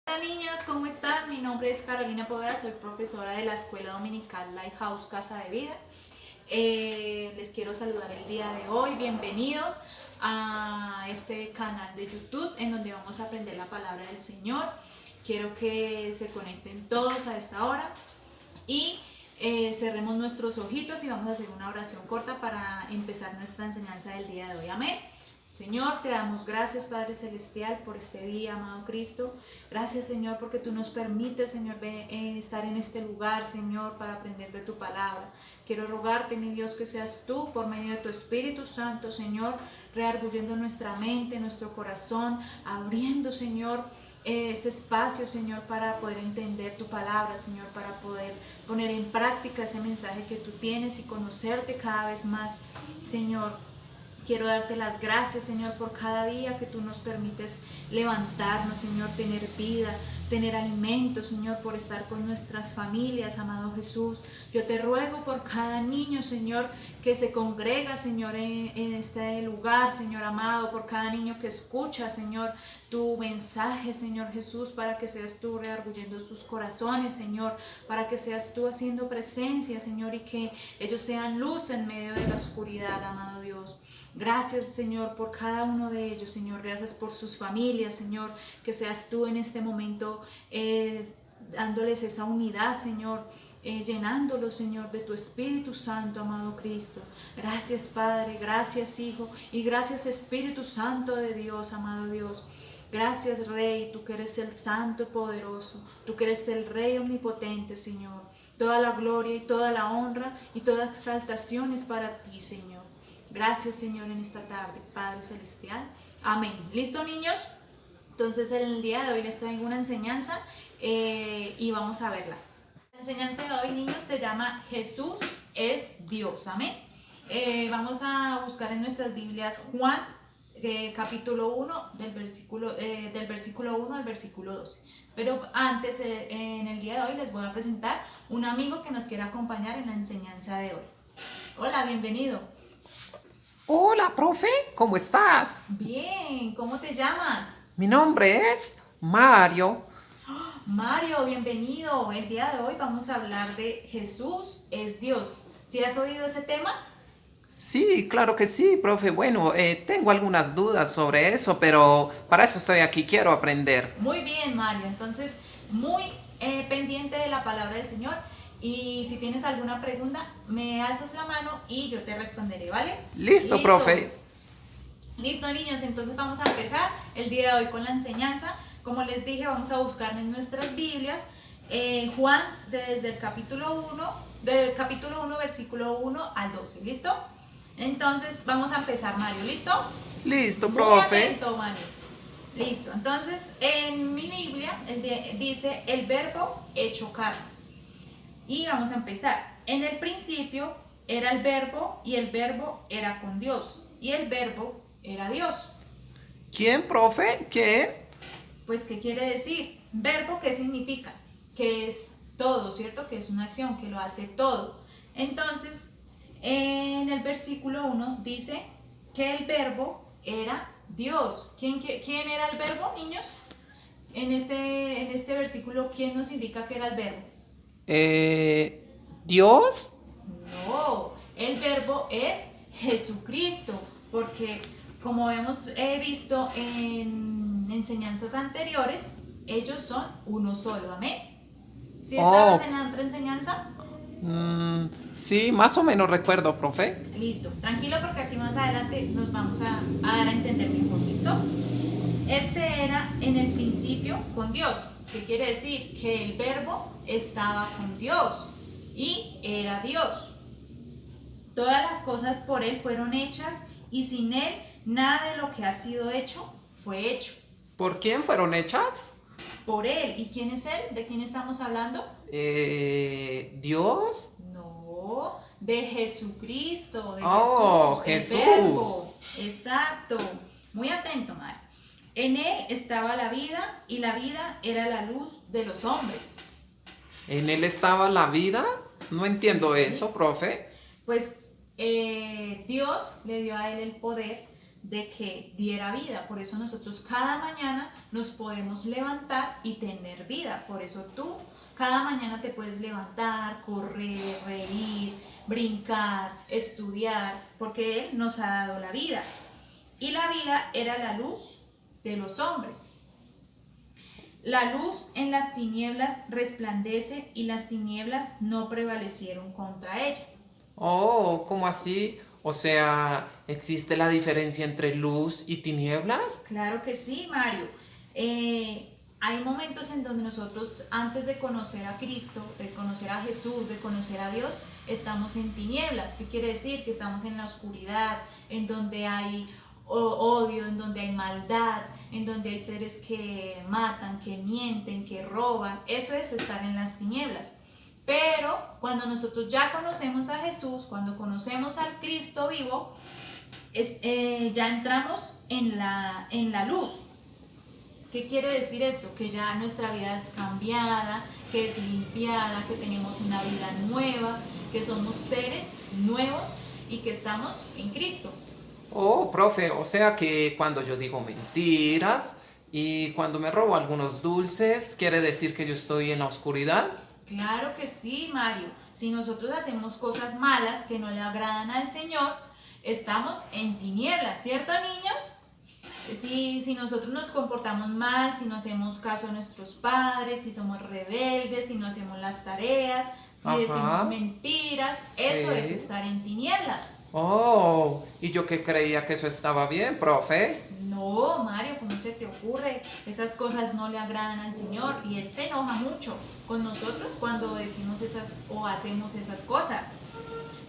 Hola niños, ¿cómo están? Mi nombre es Carolina Poveda, soy profesora de la Escuela Dominical Lighthouse Casa de Vida. Les quiero saludar el día de hoy, bienvenidos a este canal de YouTube en donde vamos a aprender la palabra del Señor. Quiero que se conecten todos a esta hora y cerremos nuestros ojitos y vamos a hacer una oración corta para empezar nuestra enseñanza del día de hoy. Amén. Señor, te damos gracias, Padre Celestial, por este día, amado Cristo. Gracias, Señor, porque tú nos permites, Señor, estar en este lugar, Señor, para aprender de tu palabra. Quiero rogarte, mi Dios, que seas tú, por medio de tu Espíritu Santo, Señor, reargullendo nuestra mente, nuestro corazón, abriendo, Señor, ese espacio, Señor, para poder entender tu palabra, Señor, para poder poner en práctica ese mensaje que tú tienes y conocerte cada vez más, Señor. Quiero darte las gracias, Señor, por cada día que tú nos permites levantarnos, Señor, tener vida, tener alimento, Señor, por estar con nuestras familias, amado Jesús. Yo te ruego por cada niño, Señor, que se congrega, Señor, en este lugar, Señor amado, por cada niño que escucha, Señor, tu mensaje, Señor Jesús, para que seas tú reargullendo sus corazones, Señor, para que seas tú haciendo presencia, Señor, y que ellos sean luz en medio de la oscuridad, amado Dios. Gracias, Señor, por cada uno de ellos, Señor. Gracias por sus familias, Señor. Que seas tú en este momento dándoles esa unidad, Señor. Llenándolos, Señor, de tu Espíritu Santo, amado Cristo. Gracias, Padre. Gracias, Hijo. Y gracias, Espíritu Santo de Dios, amado Dios. Gracias, Rey, tú que eres el Santo y Poderoso. Tú que eres el Rey omnipotente, Señor. Toda la gloria y toda la honra y toda exaltación es para ti, Señor. Gracias, Señor, en esta tarde, Padre Celestial. Amén. ¿Listo, niños? Entonces, en el día de hoy les traigo una enseñanza y vamos a verla. La enseñanza de hoy, niños, se llama Jesús es Dios. Amén. Vamos a buscar en nuestras Biblias Juan, capítulo 1, del versículo 1 al versículo 12. Pero antes, en el día de hoy, les voy a presentar un amigo que nos quiere acompañar en la enseñanza de hoy. Hola, bienvenido. Hola, profe, ¿cómo estás? Bien, ¿cómo te llamas? Mi nombre es Mario. Mario, bienvenido. El día de hoy vamos a hablar de Jesús es Dios. ¿Sí has oído ese tema? Sí, claro que sí, profe. Bueno, tengo algunas dudas sobre eso, pero para eso estoy aquí, quiero aprender. Muy bien, Mario. Entonces, muy pendiente de la palabra del Señor. Y si tienes alguna pregunta, me alzas la mano y yo te responderé, ¿vale? Listo, Listo. profe. Listo, niños. Entonces vamos a empezar el día de hoy con la enseñanza. Como les dije, vamos a buscar en nuestras Biblias Juan desde el capítulo 1, versículo 1 al 12. ¿Listo? Entonces vamos a empezar, Mario. ¿Listo? Listo, Muy profe. atento, Mario. Listo. Entonces, en mi Biblia dice el verbo hecho carne. Y vamos a empezar. En el principio era el verbo y el verbo era con Dios. Y el verbo era Dios. ¿Quién, profe? ¿Quién? Pues, ¿qué quiere decir? Verbo, ¿qué significa? Que es todo, ¿cierto? Que es una acción, que lo hace todo. Entonces, en el versículo 1 dice que el verbo era Dios. ¿Quién era el verbo, niños? En este versículo, ¿quién nos indica que era el verbo? ¿Dios? No, el verbo es Jesucristo, porque como hemos visto en enseñanzas anteriores, ellos son uno solo, amén. ¿Sí estabas Oh, en la otra enseñanza? sí, más o menos recuerdo, profe. Listo, tranquilo porque aquí más adelante nos vamos a dar a entender mejor, ¿listo? Este era en el principio con Dios. ¿Qué quiere decir? Que el verbo estaba con Dios y era Dios. Todas las cosas por Él fueron hechas y sin Él nada de lo que ha sido hecho fue hecho. ¿Por quién fueron hechas? Por Él. ¿Y quién es Él? ¿De quién estamos hablando? ¿Dios? No, de Jesucristo, de Oh, Jesús, el Jesús. verbo. Exacto. Muy atento, Mar. En Él estaba la vida y la vida era la luz de los hombres. ¿En él estaba la vida? No entiendo Sí. eso, profe. Pues Dios le dio a él el poder de que diera vida. Por eso nosotros cada mañana nos podemos levantar y tener vida. Por eso tú cada mañana te puedes levantar, correr, reír, brincar, estudiar, porque Él nos ha dado la vida. Y la vida era la luz de los hombres. La luz en las tinieblas resplandece y las tinieblas no prevalecieron contra ella. Oh, ¿cómo así? O sea, ¿existe la diferencia entre luz y tinieblas? Claro que sí, Mario. Hay momentos en donde nosotros, antes de conocer a Cristo, de conocer a Jesús, de conocer a Dios, estamos en tinieblas. ¿Qué quiere decir? Que estamos en la oscuridad, en donde hay odio, en donde hay maldad, en donde hay seres que matan, que mienten, que roban. Eso es estar en las tinieblas. Pero cuando nosotros ya conocemos a Jesús, cuando conocemos al Cristo vivo, ya entramos en la luz. ¿Qué quiere decir esto? Que ya nuestra vida es cambiada, que es limpiada, que tenemos una vida nueva, que somos seres nuevos y que estamos en Cristo. Oh, profe, o sea que cuando yo digo mentiras y cuando me robo algunos dulces, ¿quiere decir que yo estoy en la oscuridad? Claro que sí, Mario. Si nosotros hacemos cosas malas que no le agradan al Señor, estamos en tinieblas, ¿cierto, niños? Si nosotros nos comportamos mal, si no hacemos caso a nuestros padres, si somos rebeldes, si no hacemos las tareas, si decimos mentiras, eso es estar en tinieblas. Oh, ¿y yo que creía que eso estaba bien, profe? No, Mario, ¿cómo se te ocurre? Esas cosas no le agradan al Señor y Él se enoja mucho con nosotros cuando decimos esas o hacemos esas cosas.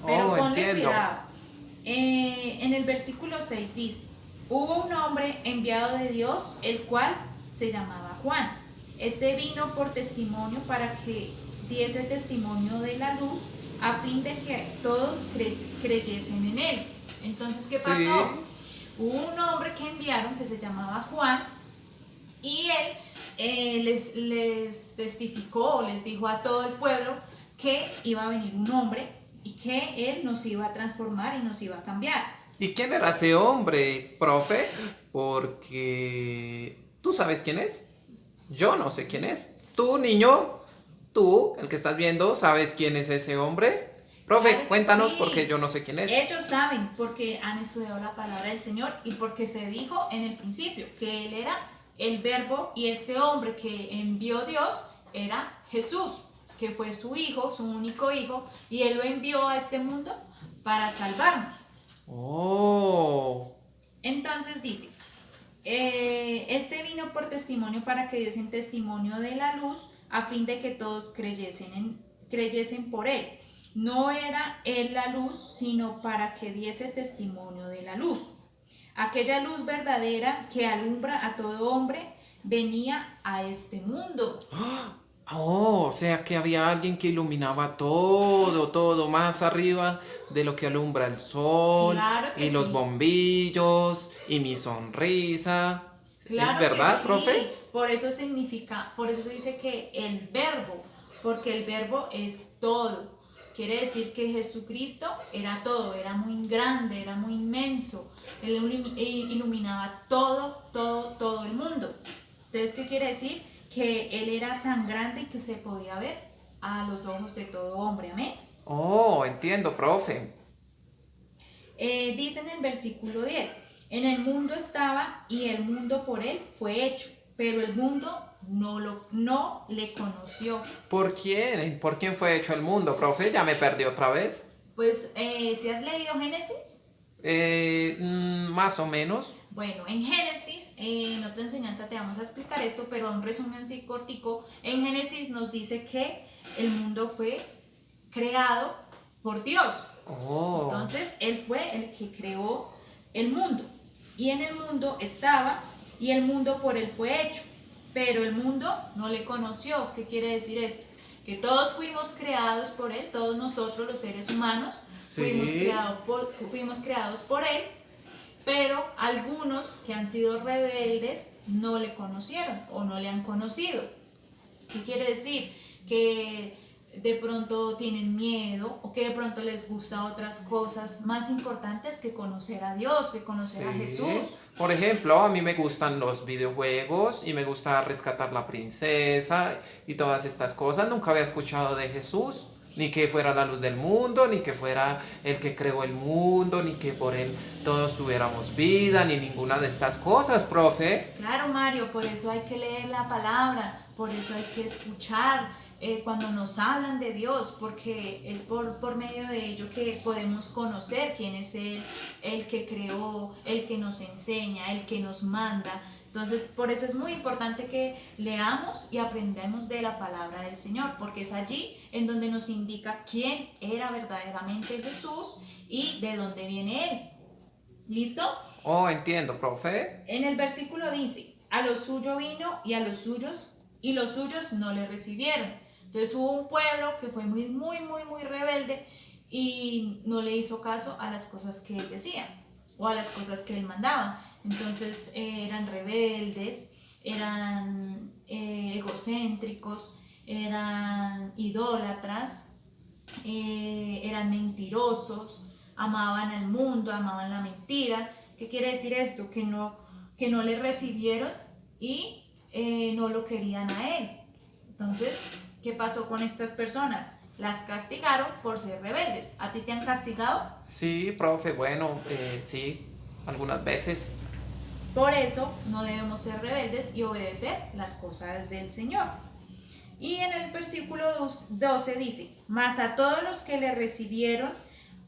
Pero ponle entiendo. cuidado. En el versículo 6 dice, hubo un hombre enviado de Dios, el cual se llamaba Juan. Este vino por testimonio para que diese testimonio de la luz, a fin de que todos creyesen en él. Entonces, ¿qué pasó? Hubo un hombre que enviaron que se llamaba Juan y él les testificó, les dijo a todo el pueblo que iba a venir un hombre y que él nos iba a transformar y nos iba a cambiar. ¿Y quién era ese hombre, profe? Porque tú sabes quién es. Yo no sé quién es. Tú, niño, tú, el que estás viendo, ¿sabes quién es ese hombre? Profe, Claro que cuéntanos sí. porque yo no sé quién es. Ellos saben porque han estudiado la palabra del Señor y porque se dijo en el principio que Él era el verbo y este hombre que envió Dios era Jesús, que fue su hijo, su único hijo, y Él lo envió a este mundo para salvarnos. Oh. Entonces dice, este vino por testimonio para que diesen testimonio de la luz a fin de que todos creyesen por Él. No era Él la luz, sino para que diese testimonio de la luz. Aquella luz verdadera que alumbra a todo hombre venía a este mundo. Oh, o sea que había alguien que iluminaba todo, todo más arriba de lo que alumbra el sol Claro que y los sí. bombillos y mi sonrisa. Claro ¿Es verdad, que sí. profe? Por eso se dice que el verbo, porque el verbo es todo. Quiere decir que Jesucristo era todo, era muy grande, era muy inmenso. Él iluminaba todo el mundo. Entonces, ¿qué quiere decir? Que Él era tan grande y que se podía ver a los ojos de todo hombre. Amén. Oh, entiendo, profe. Dice en el versículo 10, en el mundo estaba y el mundo por Él fue hecho, pero el mundo no le conoció. ¿Por quién? ¿Por quién fue hecho el mundo, profe? Ya me perdí otra vez. Pues, ¿si has leído Génesis? Más o menos. Bueno, en Génesis, en otra enseñanza te vamos a explicar esto, pero un resumen así cortico. En Génesis nos dice que el mundo fue creado por Dios. Oh. Entonces, Él fue el que creó el mundo. Y en el mundo estaba, y el mundo por Él fue hecho. Pero el mundo no le conoció. ¿Qué quiere decir esto? Que todos fuimos creados por Él, todos nosotros los seres humanos fuimos creados por Él, pero algunos que han sido rebeldes no le conocieron o no le han conocido. ¿Qué quiere decir? Que de pronto tienen miedo o que de pronto les gusta otras cosas más importantes que conocer a Dios, que conocer a Sí. Jesús. Por ejemplo, a mí me gustan los videojuegos y me gusta rescatar la princesa y todas estas cosas. Nunca había escuchado de Jesús, ni que fuera la luz del mundo, ni que fuera el que creó el mundo, ni que por él todos tuviéramos vida, ni ninguna de estas cosas, profe. Claro, Mario, por eso hay que leer la palabra, por eso hay que escuchar cuando nos hablan de Dios, porque es por medio de ello que podemos conocer quién es Él, el que creó, el que nos enseña, el que nos manda. Entonces, por eso es muy importante que leamos y aprendamos de la palabra del Señor, porque es allí en donde nos indica quién era verdaderamente Jesús y de dónde viene Él. ¿Listo? Oh, entiendo, profe. En el versículo dice, a lo suyo vino y a los suyos no le recibieron. Entonces hubo un pueblo que fue muy rebelde y no le hizo caso a las cosas que él decía o a las cosas que él mandaba. Entonces eran rebeldes, eran egocéntricos, eran idólatras, eran mentirosos, amaban al mundo, amaban la mentira. ¿Qué quiere decir esto? Que no le recibieron y no lo querían a él. Entonces, ¿qué pasó con estas personas? Las castigaron por ser rebeldes. ¿A ti te han castigado? Sí, profe, bueno, sí, algunas veces. Por eso no debemos ser rebeldes y obedecer las cosas del Señor. Y en el versículo 12 dice, mas a todos los que le recibieron,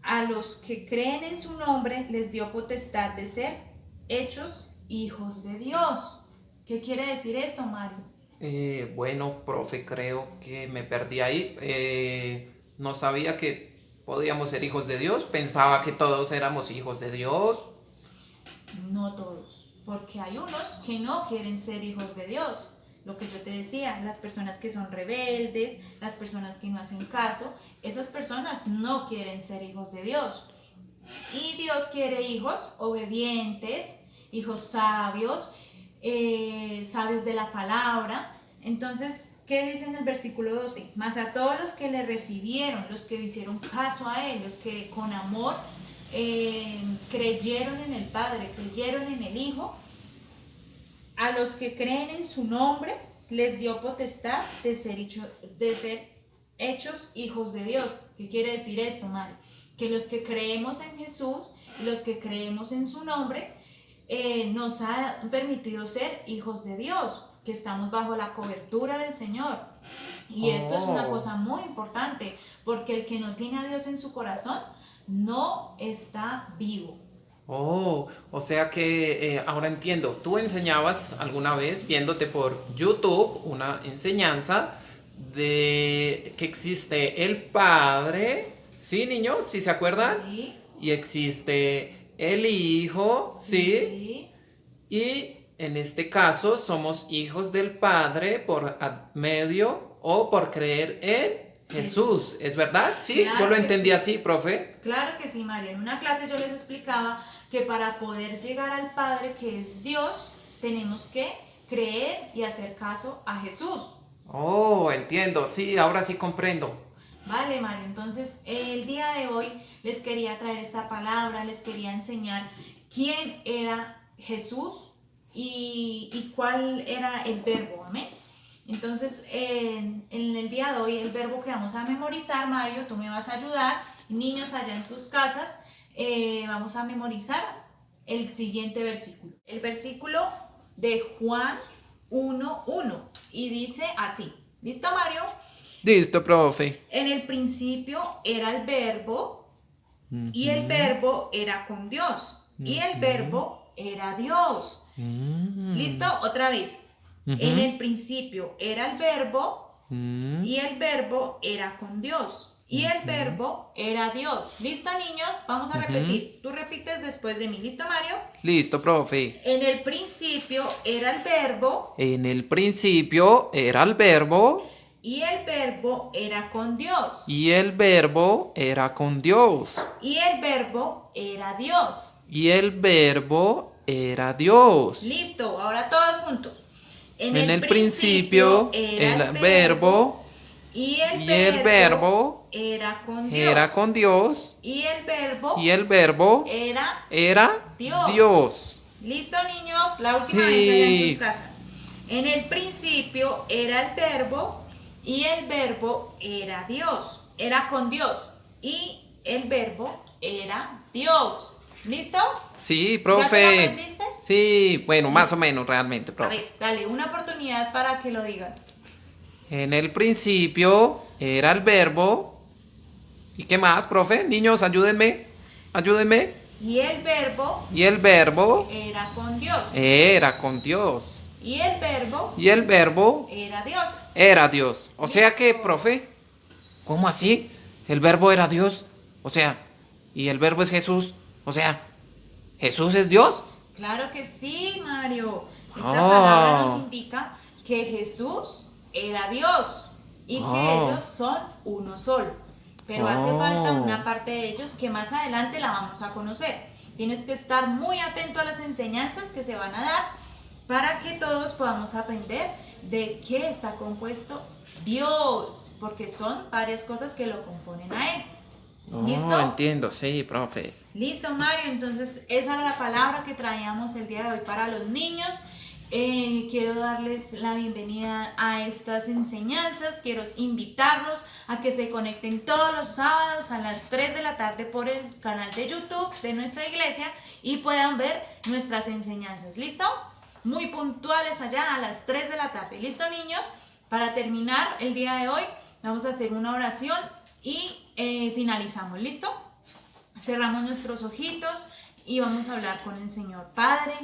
a los que creen en su nombre, les dio potestad de ser hechos hijos de Dios. ¿Qué quiere decir esto, Mario? Bueno, profe, creo que me perdí ahí. No sabía que podíamos ser hijos de Dios. Pensaba que todos éramos hijos de Dios. No todos, porque hay unos que no quieren ser hijos de Dios. Lo que yo te decía, las personas que son rebeldes, las personas que no hacen caso, esas personas no quieren ser hijos de Dios. Y Dios quiere hijos obedientes, hijos sabios, sabios de la palabra. Entonces, ¿qué dice en el versículo 12? Mas a todos los que le recibieron, los que hicieron caso a él, los que con amor creyeron en el Padre, creyeron en el Hijo, a los que creen en su nombre, les dio potestad de ser hechos hijos de Dios. ¿Qué quiere decir esto, Mario? Que los que creemos en Jesús, los que creemos en su nombre, nos ha permitido ser hijos de Dios, que estamos bajo la cobertura del Señor. Y esto es una cosa muy importante, porque el que no tiene a Dios en su corazón no está vivo. Oh, o sea que ahora entiendo. Tú enseñabas alguna vez, viéndote por YouTube, una enseñanza de que existe el Padre, ¿sí, niños? ¿Sí se acuerdan? Sí. Y existe el Hijo, ¿sí? Y en este caso somos hijos del Padre por medio o por creer en Jesús, ¿es verdad? Sí, Claro yo lo que entendí sí. así, profe. Claro que sí, María. En una clase yo les explicaba que para poder llegar al Padre, que es Dios, tenemos que creer y hacer caso a Jesús. Oh, entiendo, sí, ahora sí comprendo. Vale, Mario. Entonces, el día de hoy les quería traer esta palabra, les quería enseñar quién era Jesús y cuál era el verbo. Amén. Entonces, en el día de hoy, el verbo que vamos a memorizar, Mario, tú me vas a ayudar. Niños allá en sus casas, vamos a memorizar el siguiente versículo. El versículo de Juan 1:1 y dice así. ¿Listo, Mario? Listo, profe. En el principio era el verbo y el verbo era con Dios y el verbo era Dios. ¿Listo? Otra vez. En el principio era el verbo y el verbo era con Dios y el verbo era Dios. ¿Listo, niños? Vamos a repetir. Tú repites después de mí. ¿Listo, Mario? Listo, profe. En el principio era el verbo En el principio era el verbo y el verbo era con Dios y el verbo era con Dios y el verbo era Dios. y el verbo era Dios. Listo, ahora todos juntos. En el principio era el verbo Y el Y el verbo era con Dios. era con Dios. Y el verbo Y el verbo era era Dios. Dios. ¿Listo, niños? La última Sí. vez allá en sus casas. En el principio era el verbo y el verbo era Dios. Era con Dios y el verbo era Dios. ¿Listo? Sí, ¿Ya te lo profe. aprendiste? Sí, bueno, más o menos realmente, A profe. ver, dale una oportunidad para que lo digas. En el principio era el verbo. ¿Y qué más, profe? Niños, ayúdenme. Ayúdenme. Y el verbo Y el verbo era con Dios. era con Dios. Y el verbo Y el verbo era Dios. era Dios. O sea que, profe, ¿cómo así? El verbo era Dios. O sea, y el verbo es Jesús. O sea, ¿Jesús es Dios? Claro que sí, Mario. Esta Ah. palabra nos indica que Jesús era Dios y que Ah. ellos son uno solo. Pero hace falta una parte de ellos que más adelante la vamos a conocer. Tienes que estar muy atento a las enseñanzas que se van a dar para que todos podamos aprender de qué está compuesto Dios, porque son varias cosas que lo componen a Él. ¿Listo? No, entiendo, sí, profe. Listo, Mario. Entonces, esa era la palabra que traíamos el día de hoy para los niños. Quiero darles la bienvenida a estas enseñanzas. Quiero invitarlos a que se conecten todos los sábados a las 3 de la tarde por el canal de YouTube de nuestra iglesia y puedan ver nuestras enseñanzas. ¿Listo? Muy puntuales allá a las 3 de la tarde. ¿Listo, niños? Para terminar el día de hoy, vamos a hacer una oración y finalizamos. ¿Listo? Cerramos nuestros ojitos y vamos a hablar con el Señor. Padre,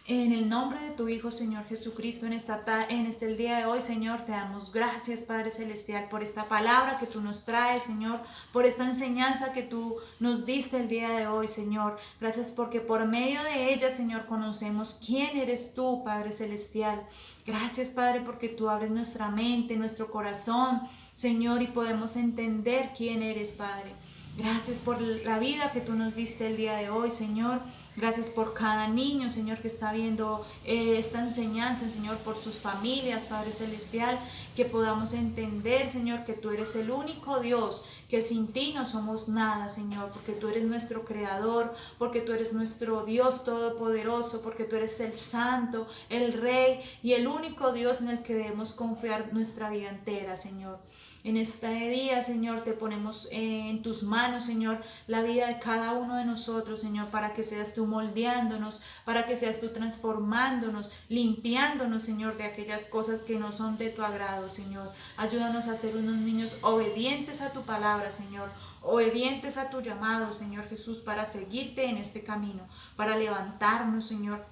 en el nombre de tu Hijo, Señor Jesucristo, en el día de hoy, Señor, te damos gracias, Padre Celestial, por esta palabra que tú nos traes, Señor, por esta enseñanza que tú nos diste el día de hoy, Señor. Gracias porque por medio de ella, Señor, conocemos quién eres tú, Padre Celestial. Gracias, Padre, porque tú abres nuestra mente, nuestro corazón, Señor, y podemos entender quién eres, Padre. Gracias por la vida que tú nos diste el día de hoy, Señor. Gracias por cada niño, Señor, que está viendo esta enseñanza, Señor, por sus familias, Padre Celestial, que podamos entender, Señor, que tú eres el único Dios, que sin ti no somos nada, Señor, porque tú eres nuestro Creador, porque tú eres nuestro Dios Todopoderoso, porque tú eres el Santo, el Rey y el único Dios en el que debemos confiar nuestra vida entera, Señor. En este día, Señor, te ponemos en tus manos, Señor, la vida de cada uno de nosotros, Señor, para que seas tú moldeándonos, para que seas tú transformándonos, limpiándonos, Señor, de aquellas cosas que no son de tu agrado, Señor. Ayúdanos a ser unos niños obedientes a tu palabra, Señor, obedientes a tu llamado, Señor Jesús, para seguirte en este camino, para levantarnos, Señor,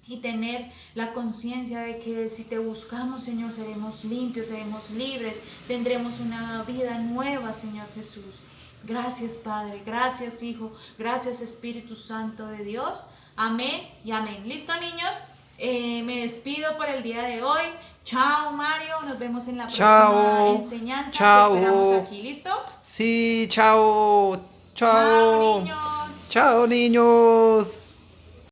y tener la conciencia de que si te buscamos, Señor, seremos limpios, seremos libres, tendremos una vida nueva, Señor Jesús. Gracias, Padre, gracias, Hijo, gracias, Espíritu Santo de Dios. Amén y amén. ¿Listo, niños? Me despido por el día de hoy. Chao, Mario, nos vemos en la próxima enseñanza. Chao. Te esperamos aquí, ¿listo? Sí, chao. Chao, Chao. niños. Chao, niños.